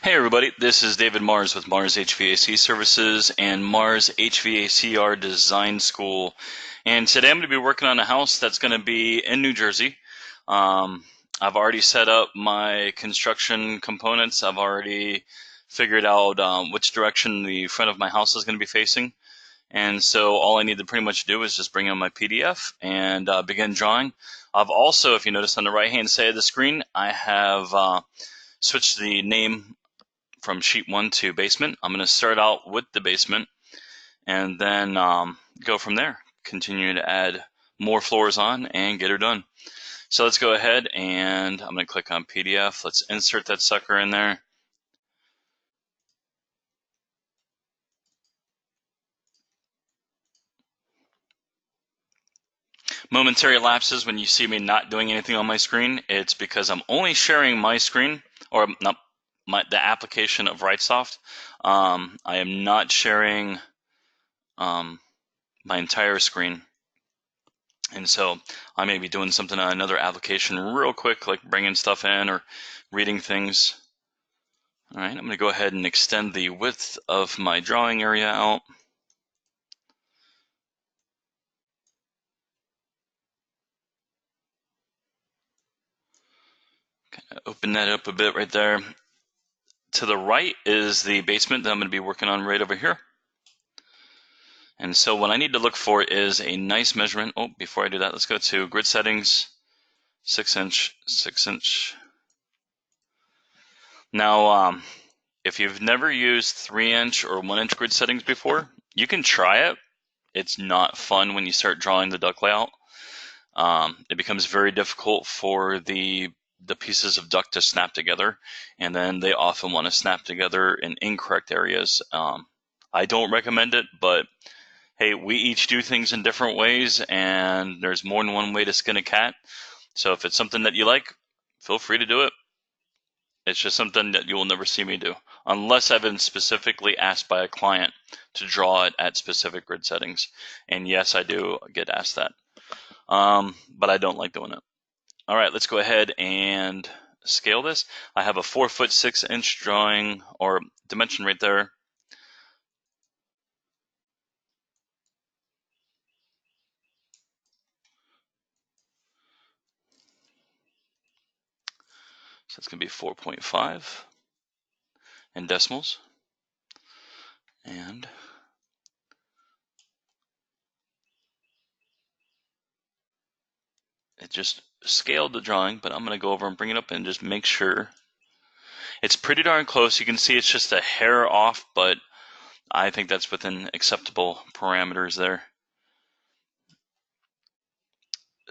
Hey everybody, this is David Mars with Mars HVAC Services and Mars HVACR Design School. And today I'm going to be working on a house that's going to be in New Jersey. I've already set up my construction components. I've already figured out which direction the front of my house is going to be facing. And so all I need to pretty much do is just bring in my PDF and begin drawing. I've also, if you notice on the right hand side of the screen, I have switched the name from sheet 1 to basement. I'm going to start out with the basement and then go from there. Continue to add more floors on and get her done. So let's go ahead and I'm going to click on PDF. Let's insert that sucker in there. Momentary lapses when you see me not doing anything on my screen, it's because I'm only sharing my screen, or not the application of WriteSoft. I am not sharing my entire screen. And so I may be doing something on another application real quick, like bringing stuff in or reading things. All right, I'm going to go ahead and extend the width of my drawing area out. Open that up a bit right there. To the right is the basement that I'm going to be working on right over here. And so what I need to look for is a nice measurement. Oh, before I do that, let's go to grid settings, 6-inch, 6-inch. Now, if you've never used 3-inch or 1-inch grid settings before, you can try it. It's not fun when you start drawing the duct layout. It becomes very difficult for the pieces of duct to snap together, and then they often want to snap together in incorrect areas. I don't recommend it, but hey, we each do things in different ways, and there's more than one way to skin a cat. So if it's something that you like, feel free to do it. It's just something that you will never see me do, unless I've been specifically asked by a client to draw it at specific grid settings. And yes, I do get asked that. But I don't like doing it. All right, let's go ahead and scale this. I have a 4-foot 6-inch drawing or dimension right there. So it's going to be 4.5 in decimals. And it just scaled the drawing, but I'm going to go over and bring it up and just make sure. It's pretty darn close. You can see it's just a hair off, but I think that's within acceptable parameters there.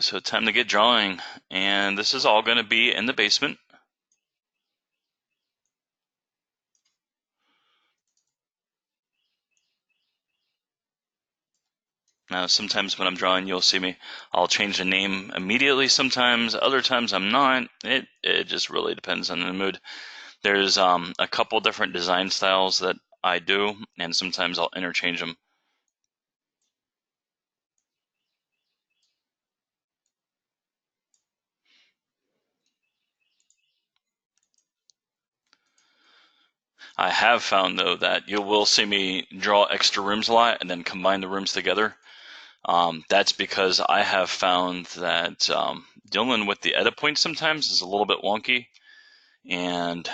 So time to get drawing. And this is all going to be in the basement. Now, sometimes when I'm drawing, you'll see me, I'll change the name immediately sometimes. Other times I'm not. It just really depends on the mood. There's a couple different design styles that I do, and sometimes I'll interchange them. I have found, though, that you will see me draw extra rooms a lot and then combine the rooms together. That's because I have found that dealing with the edit points sometimes is a little bit wonky, and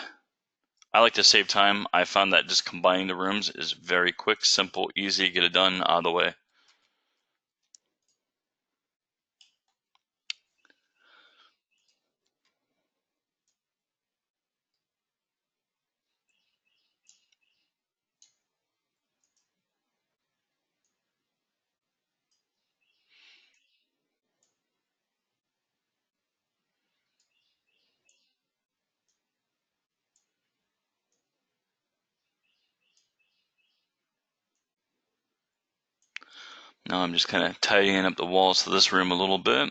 I like to save time. I found that just combining the rooms is very quick, simple, easy, get it done, out of the way. Now I'm just kind of tidying up the walls of this room a little bit.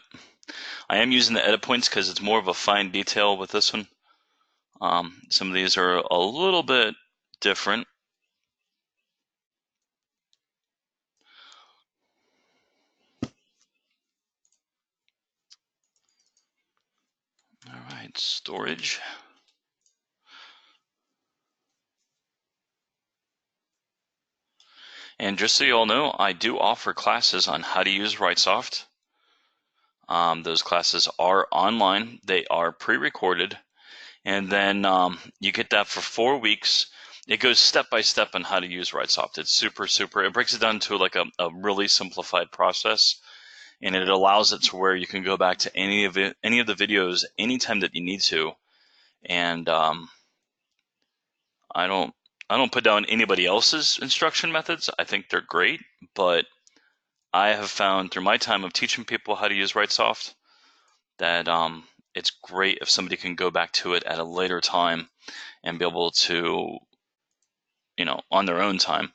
I am using the edit points because it's more of a fine detail with this one. Some of these are a little bit different. All right, storage. And just so you all know, I do offer classes on how to use RightSoft. Those classes are online. They are pre-recorded. And then you get that for 4 weeks. It goes step by step on how to use RightSoft. It's super, it breaks it down to like a really simplified process. And it allows it to where you can go back to any of the videos anytime that you need to. And I don't put down anybody else's instruction methods. I think they're great, but I have found through my time of teaching people how to use RightSoft that it's great if somebody can go back to it at a later time and be able to, on their own time.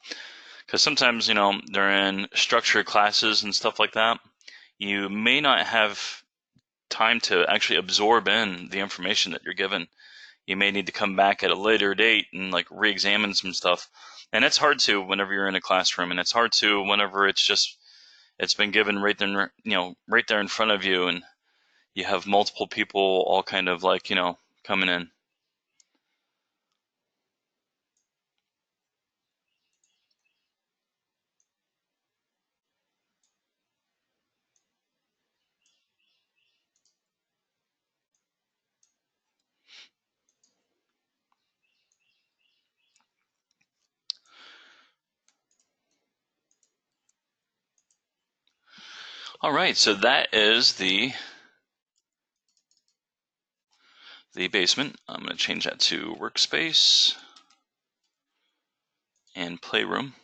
Because sometimes, they're in structured classes and stuff like that. You may not have time to actually absorb in the information that you're given. You may need to come back at a later date and like re-examine some stuff. And it's hard to whenever you're in a classroom, and it's hard to whenever it's been given right there, right there in front of you, and you have multiple people all kind of like, coming in. All right, so that is the basement. I'm going to change that to workspace and playroom.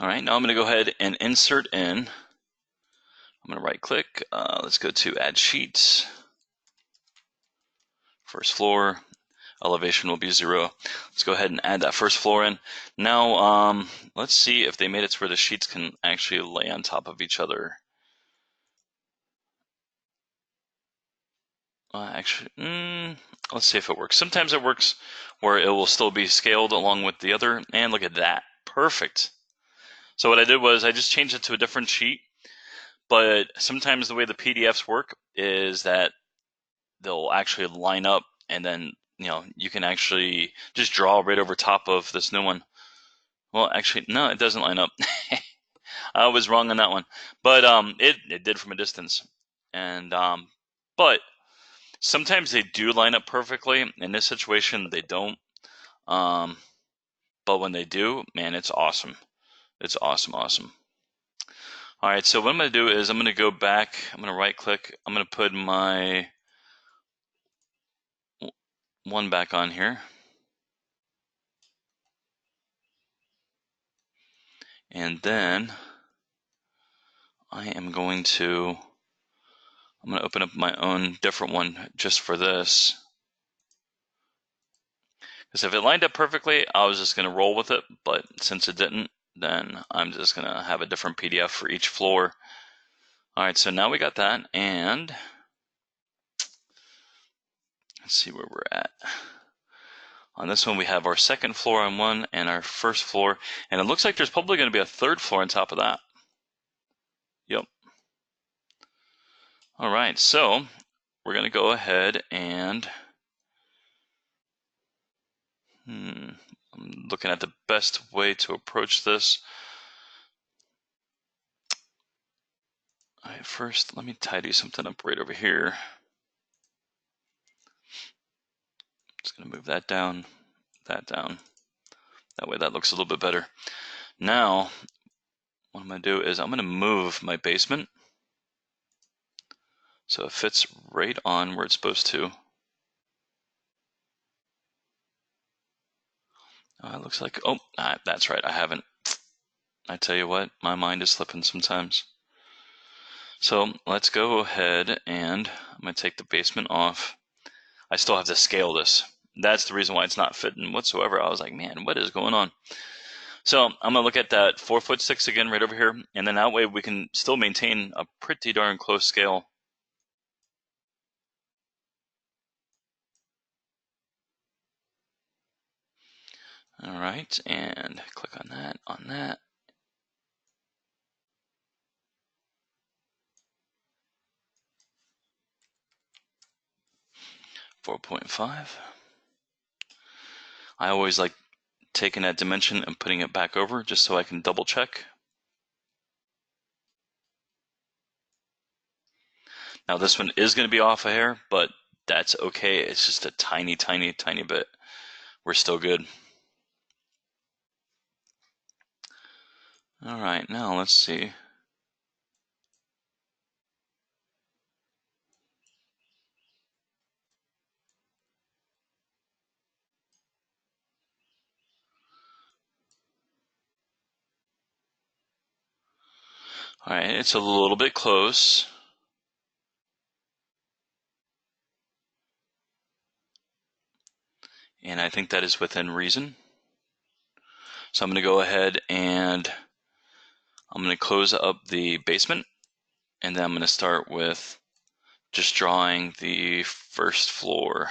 All right, now I'm going to go ahead and insert in. I'm going to right click. Let's go to add sheets. First floor. Elevation will be 0. Let's go ahead and add that first floor in. Now, let's see if they made it to where the sheets can actually lay on top of each other. Actually, let's see if it works. Sometimes it works where it will still be scaled along with the other. And look at that. Perfect. So what I did was I just changed it to a different sheet. But sometimes the way the PDFs work is that they'll actually line up, and then you can actually just draw right over top of this new one. Well, actually, no, it doesn't line up. I was wrong on that one, but it did from a distance, and but sometimes they do line up perfectly. In this situation, they don't. But when they do, man, it's awesome. It's awesome. All right, so what I'm going to do is I'm going to go back. I'm going to right click. I'm going to put my one back on here. And then I'm going to open up my own different one just for this. Because if it lined up perfectly, I was just going to roll with it. But since it didn't, then I'm just going to have a different PDF for each floor. All right, so now we got that. And let's see where we're at. On this one, we have our second floor on one and our first floor. And it looks like there's probably going to be a third floor on top of that. Yep. All right, so we're going to go ahead and I'm looking at the best way to approach this. All right, first, let me tidy something up right over here. Just going to move that down, that down. That way that looks a little bit better. Now, what I'm going to do is I'm going to move my basement so it fits right on where it's supposed to. It looks like, oh, that's right, I haven't. I tell you what, my mind is slipping sometimes. So let's go ahead and I'm going to take the basement off. I still have to scale this. That's the reason why it's not fitting whatsoever. I was like, man, what is going on? So I'm going to look at that 4'6" again right over here. And then that way we can still maintain a pretty darn close scale. All right, and click on that, on that. 4.5. I always like taking that dimension and putting it back over just so I can double check. Now this one is going to be off a hair, but that's okay. It's just a tiny, tiny, tiny bit. We're still good. All right, now let's see. All right, it's a little bit close. And I think that is within reason. So I'm going to go ahead and I'm going to close up the basement, and then I'm going to start with just drawing the first floor.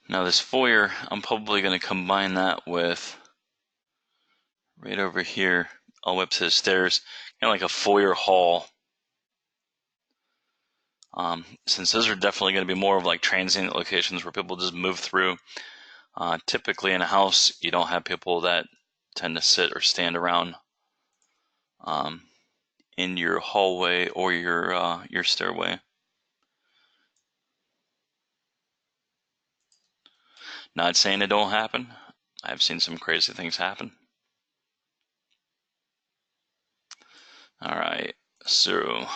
Now this foyer, I'm probably going to combine that with right over here, all the way up to the stairs, kind of like a foyer hall. Since those are definitely going to be more of like transient locations where people just move through. Typically in a house, you don't have people that tend to sit or stand around in your hallway or your stairway. Not saying it don't happen. I've seen some crazy things happen. All right, so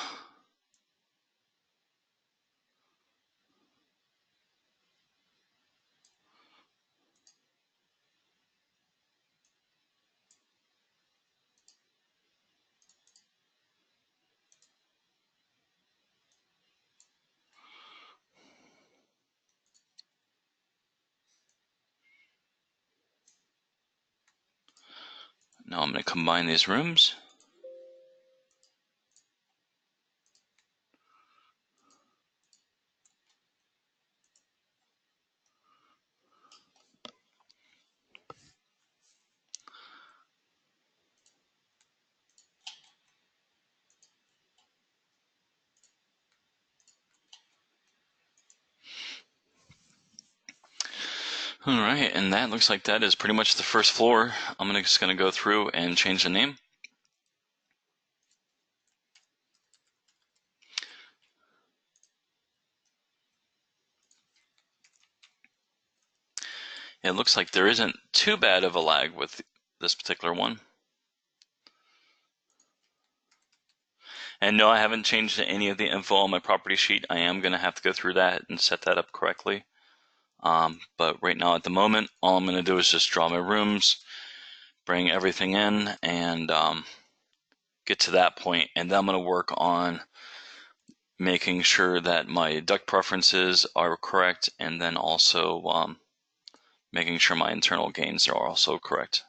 now I'm going to combine these rooms. All right, and that looks like that is pretty much the first floor. I'm just going to go through and change the name. It looks like there isn't too bad of a lag with this particular one. And no, I haven't changed any of the info on my property sheet. I am going to have to go through that and set that up correctly. But right now at the moment, all I'm going to do is just draw my rooms, bring everything in, and get to that point. And then I'm going to work on making sure that my duct preferences are correct, and then also making sure my internal gains are also correct.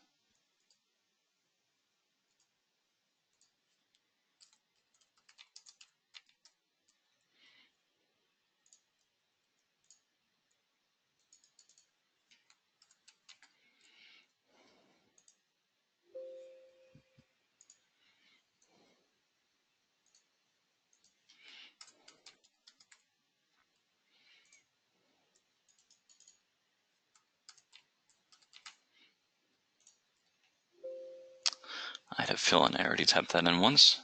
I had a feeling I already typed that in once.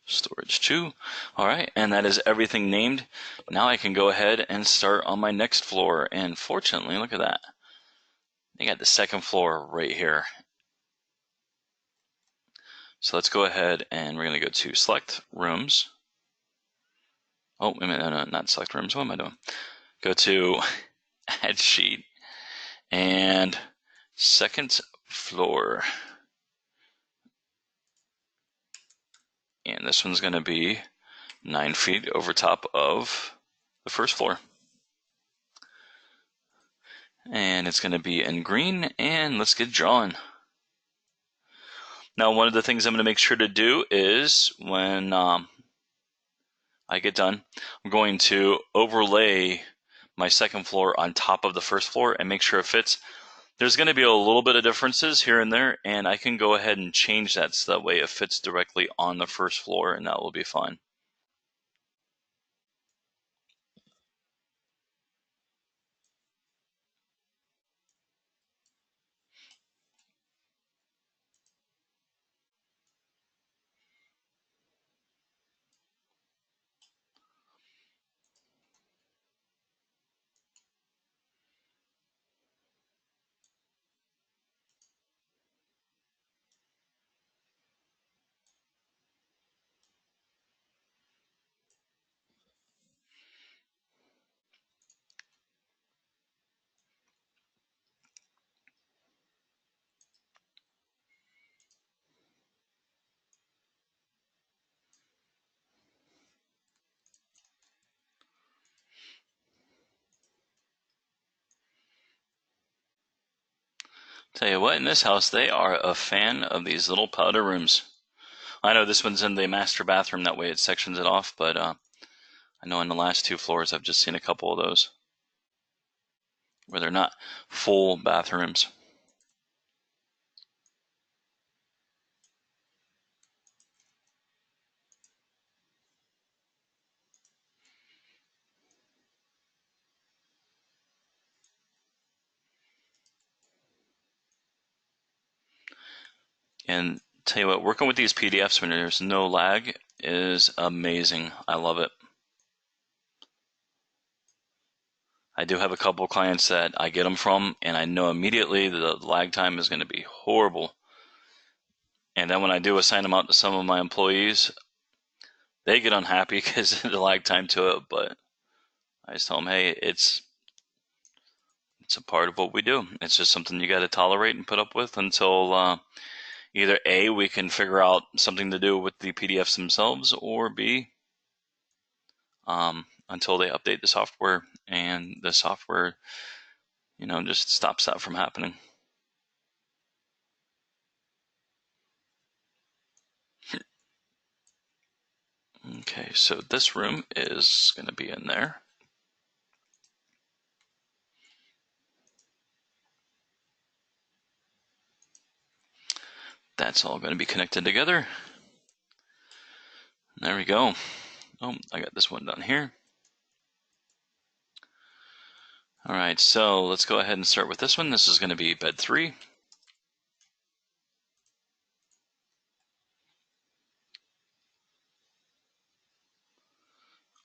Storage There's 2. All right, and that is everything named. Now I can go ahead and start on my next floor. And fortunately, look at that. They got the second floor right here. So let's go ahead and we're going to go to select rooms. Oh, wait a minute, no, not select rooms. What am I doing? Go to add sheet and second floor. And this one's going to be 9 feet over top of the first floor. And it's going to be in green, and let's get drawing. Now, one of the things I'm going to make sure to do is when I get done, I'm going to overlay my second floor on top of the first floor and make sure it fits. There's going to be a little bit of differences here and there, and I can go ahead and change that so that way it fits directly on the first floor, and that will be fine. Tell you what, in this house, they are a fan of these little powder rooms. I know this one's in the master bathroom, that way it sections it off, but I know on the last 2 floors I've just seen a couple of those where they're not full bathrooms. And tell you what, working with these PDFs when there's no lag is amazing. I love it. I do have a couple of clients that I get them from, and I know immediately the lag time is going to be horrible. And then when I do assign them out to some of my employees, they get unhappy because of the lag time to it. But I just tell them, hey, it's a part of what we do. It's just something you got to tolerate and put up with until either A, we can figure out something to do with the PDFs themselves, or B, until they update the software and the software, just stops that from happening. Okay, so this room is going to be in there. That's all going to be connected together. There we go. Oh, I got this one done here. All right, so let's go ahead and start with this one. This is going to be bed 3.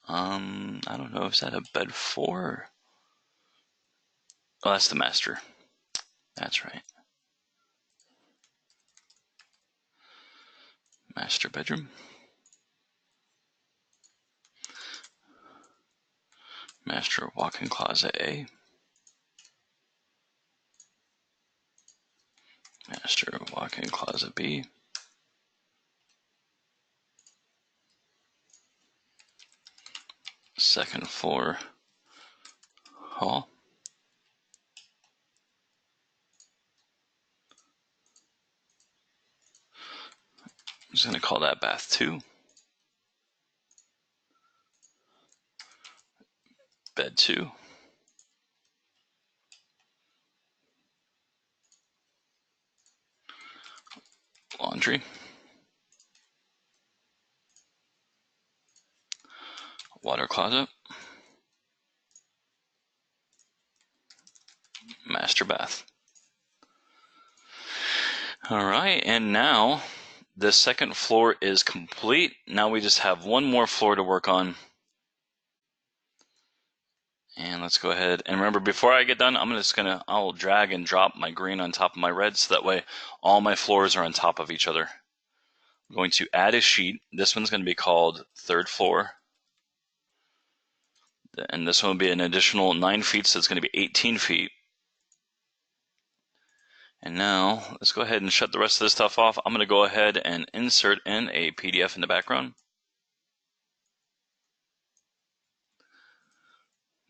I don't know, is that a bed 4? Oh, that's the master. That's right. Master bedroom. Master walk-in closet A. Master walk-in closet B. Second floor hall. I'm just going to call that bath 2. Bed 2. Laundry. Water closet. Master bath. All right, and now the second floor is complete. Now we just have one more floor to work on. And let's go ahead and remember, before I get done, I'll drag and drop my green on top of my red, so that way all my floors are on top of each other. I'm going to add a sheet. This one's going to be called third floor. And this one will be an additional 9 feet, so it's going to be 18 feet. And now let's go ahead and shut the rest of this stuff off. I'm going to go ahead and insert in a PDF in the background.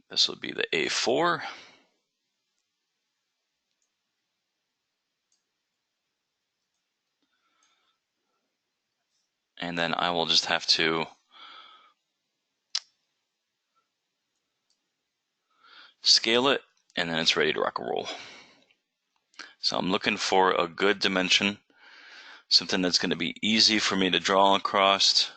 This will be the A4. And then I will just have to scale it, and then it's ready to rock and roll. So I'm looking for a good dimension, something that's going to be easy for me to draw across.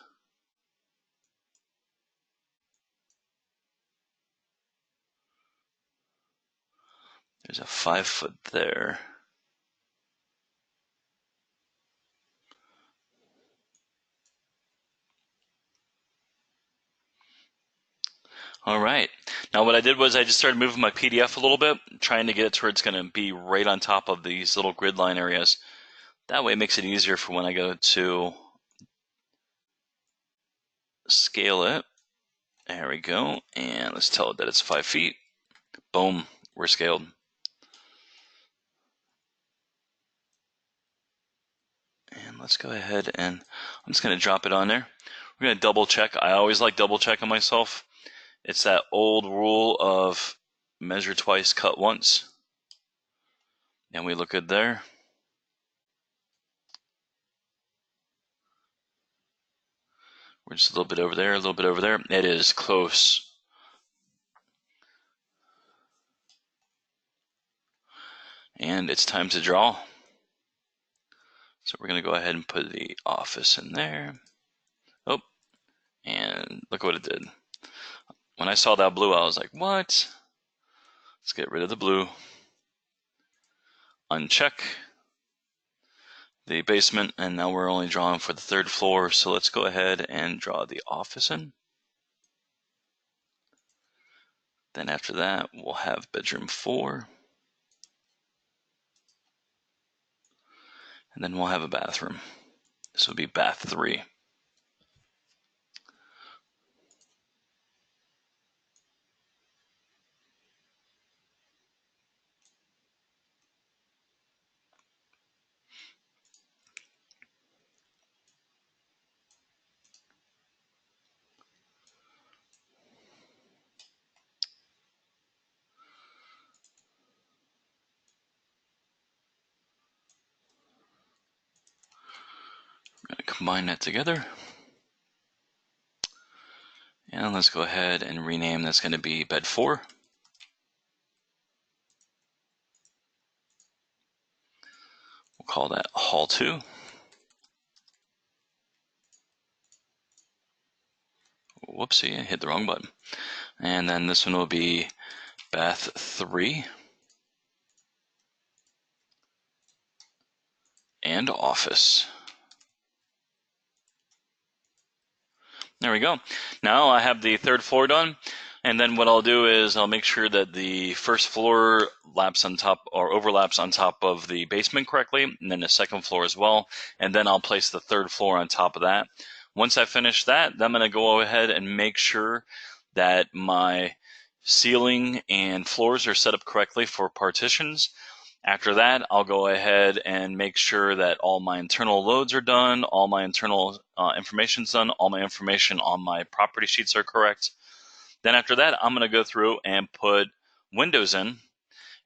There's a 5 foot there. All right. Now what I did was I just started moving my PDF a little bit, trying to get it to where it's going to be right on top of these little grid line areas. That way it makes it easier for when I go to scale it. There we go. And let's tell it that it's 5 feet. Boom, we're scaled. And let's go ahead and I'm just going to drop it on there. We're going to double check. I always like double checking myself. It's that old rule of measure twice, cut once. And we look good there. We're just a little bit over there, a little bit over there. It is close. And it's time to draw. So we're going to go ahead and put the office in there. Oh, and look what it did. When I saw that blue, I was like, what? Let's get rid of the blue. Uncheck the basement, and now we're only drawing for the third floor. So let's go ahead and draw the office in. Then after that, we'll have bedroom 4. And then we'll have a bathroom. This will be bath 3. We're going to combine that together. And let's go ahead and rename that's going to be bed 4. We'll call that hall 2. Whoopsie, I hit the wrong button. And then this one will be bath 3. And office. There we go. Now I have the third floor done, and then what I'll do is I'll make sure that the first floor laps on top or overlaps on top of the basement correctly, and then the second floor as well, and then I'll place the third floor on top of that. Once I finish that, then I'm going to go ahead and make sure that my ceiling and floors are set up correctly for partitions. After that, I'll go ahead and make sure that all my internal loads are done, all my internal information's done, all my information on my property sheets are correct. Then after that, I'm going to go through and put windows in.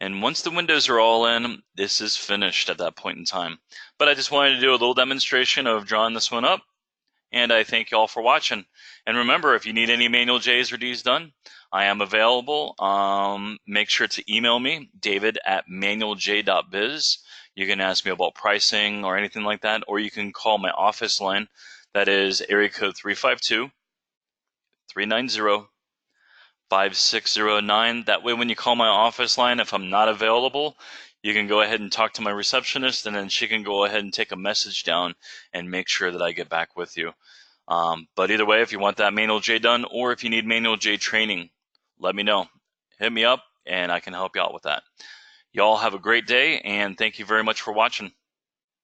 And once the windows are all in, this is finished at that point in time. But I just wanted to do a little demonstration of drawing this one up. And I thank you all for watching. And remember, if you need any manual J's or D's done, I am available. Make sure to email me, david@manualj.biz. You can ask me about pricing or anything like that, or you can call my office line. That is area code 352-390-5609. That way when you call my office line, if I'm not available, you can go ahead and talk to my receptionist, and then she can go ahead and take a message down and make sure that I get back with you. But either way, if you want that manual J done, or if you need manual J training, let me know. Hit me up and I can help you out with that. Y'all have a great day, and thank you very much for watching.